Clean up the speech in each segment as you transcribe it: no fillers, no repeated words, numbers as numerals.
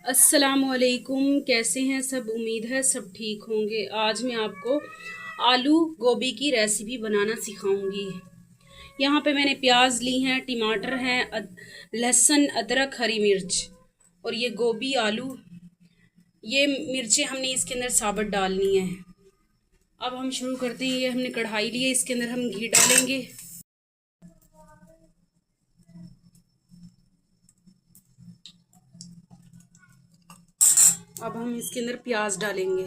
अस्सलामुअलैकुम। कैसे हैं सब? उम्मीद है सब ठीक होंगे। आज मैं आपको आलू गोभी की रेसिपी बनाना सिखाऊंगी। यहाँ पे मैंने प्याज ली हैं, टमाटर हैं, लहसुन, अदरक, हरी मिर्च और ये गोभी, आलू। ये मिर्चें हमने इसके अंदर साबुत डालनी है। अब हम शुरू करते हैं। ये हमने कढ़ाई ली है, इसके अंदर हम घी डालेंगे। अब हम इसके अंदर प्याज डालेंगे।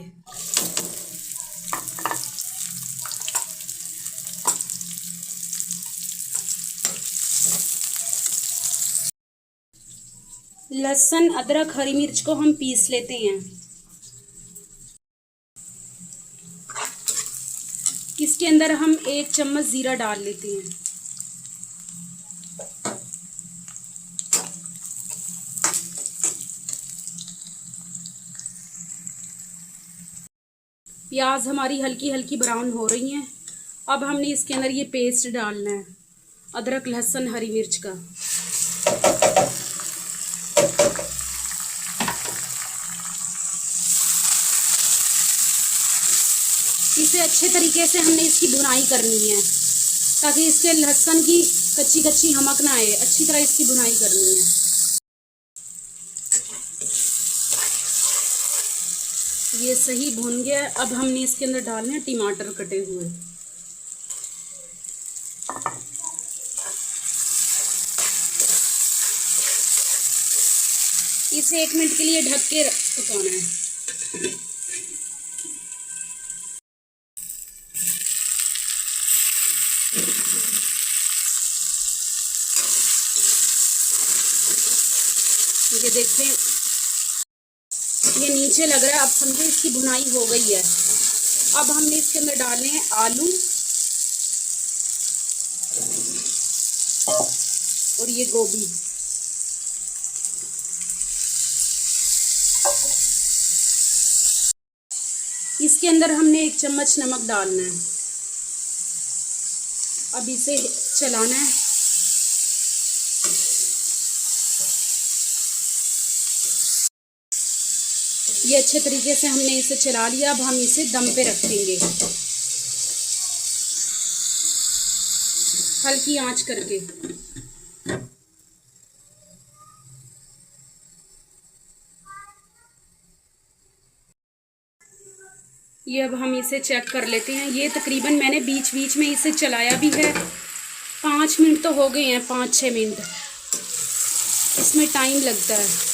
लहसुन, अदरक, हरी मिर्च को हम पीस लेते हैं। इसके अंदर हम 1 चम्मच जीरा डाल लेते हैं। प्याज हमारी हल्की हल्की ब्राउन हो रही हैं। अब हमने इसके अंदर ये पेस्ट डालना है, अदरक, लहसुन, हरी मिर्च का। इसे अच्छे तरीके से हमने इसकी भुनाई करनी है ताकि इसके लहसुन की कच्ची कच्ची हमक ना आए। अच्छी तरह इसकी भुनाई करनी है। ये सही भुन गया। अब हमने इसके अंदर डालने हैं टमाटर कटे हुए। इसे 1 मिनट के लिए ढक के पकाना है। ये देखें, ये नीचे लग रहा है। अब समझे इसकी भुनाई हो गई है। अब हमने इसके अंदर डालने हैं आलू और ये गोभी। इसके अंदर हमने 1 चम्मच नमक डालना है। अब इसे चलाना है। ये अच्छे तरीके से हमने इसे चला लिया। अब हम इसे दम पे रखेंगे, हल्की आंच करके। ये अब हम इसे चेक कर लेते हैं। ये तकरीबन मैंने बीच बीच में इसे चलाया भी है। 5 मिनट तो हो गए हैं, 5-6 मिनट। इसमें टाइम लगता है।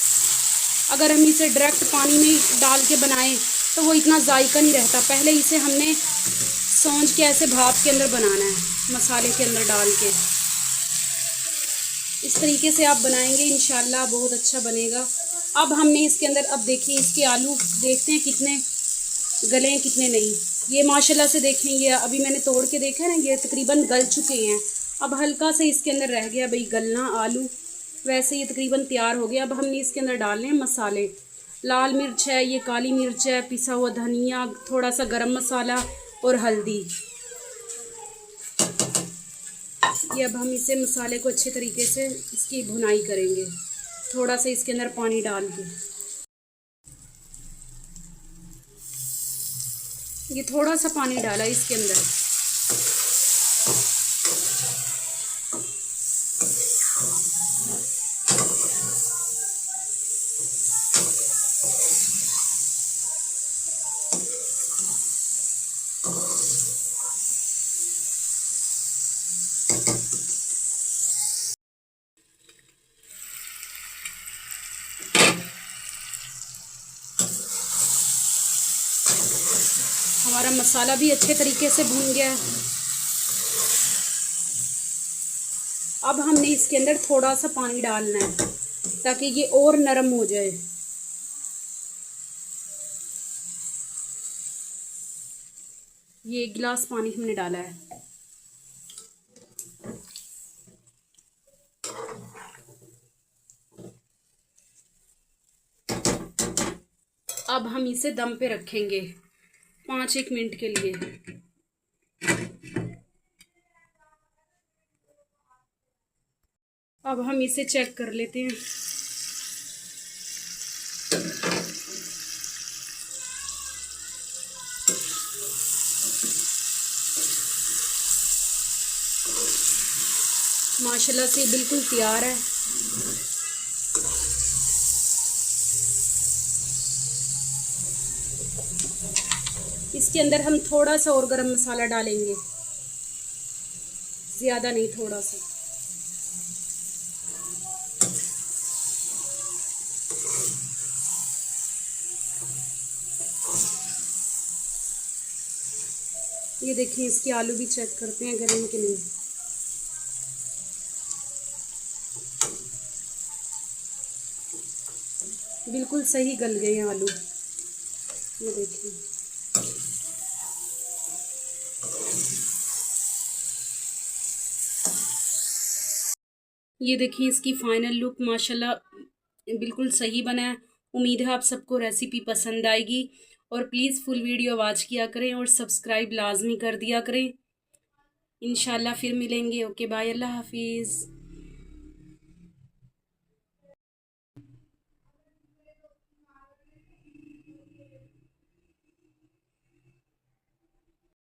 अगर हम इसे डायरेक्ट पानी में डाल के बनाएं तो वो इतना जायका नहीं रहता। पहले इसे हमने सौंज के ऐसे भाप के अंदर बनाना है, मसाले के अंदर डाल के। इस तरीके से आप बनाएंगे इंशाल्लाह बहुत अच्छा बनेगा। अब हमने इसके अंदर, अब देखिए इसके आलू देखते हैं कितने गले हैं कितने नहीं। ये माशाल्लाह से देखें, ये अभी मैंने तोड़ के देखा है ना, ये तकरीबन गल चुके हैं। अब हल्का से इसके अंदर रह गया भाई गलना आलू। वैसे ये तकरीबन तैयार हो गया। अब हमने इसके अंदर डालने हैं मसाले। लाल मिर्च है, ये काली मिर्च है, पिसा हुआ धनिया, थोड़ा सा गरम मसाला और हल्दी। ये अब हम इसे मसाले को अच्छे तरीके से इसकी भुनाई करेंगे, थोड़ा सा इसके अंदर पानी डाल के। ये थोड़ा सा पानी डाला इसके अंदर। हमारा मसाला भी अच्छे तरीके से भून गया है। अब हमने इसके अंदर थोड़ा सा पानी डालना है ताकि ये और नरम हो जाए। ये 1 गिलास पानी हमने डाला है। अब हम इसे दम पे रखेंगे 5-1 मिनट के लिए। अब हम इसे चेक कर लेते हैं। माशाल्लाह से बिल्कुल तैयार है। इसके अंदर हम थोड़ा सा और गरम मसाला डालेंगे, ज़्यादा नहीं, थोड़ा सा। ये देखिए, इसके आलू भी चेक करते हैं गले के नहीं। बिल्कुल सही गल गए हैं आलू, ये देखिए। ये देखिए इसकी फाइनल लुक, माशाल्लाह बिल्कुल सही बना है। उम्मीद है आप सबको रेसिपी पसंद आएगी, और प्लीज़ फुल वीडियो वॉच किया करें और सब्सक्राइब लाजमी कर दिया करें। इंशाल्लाह फिर मिलेंगे। ओके बाय, अल्लाह हाफिज़।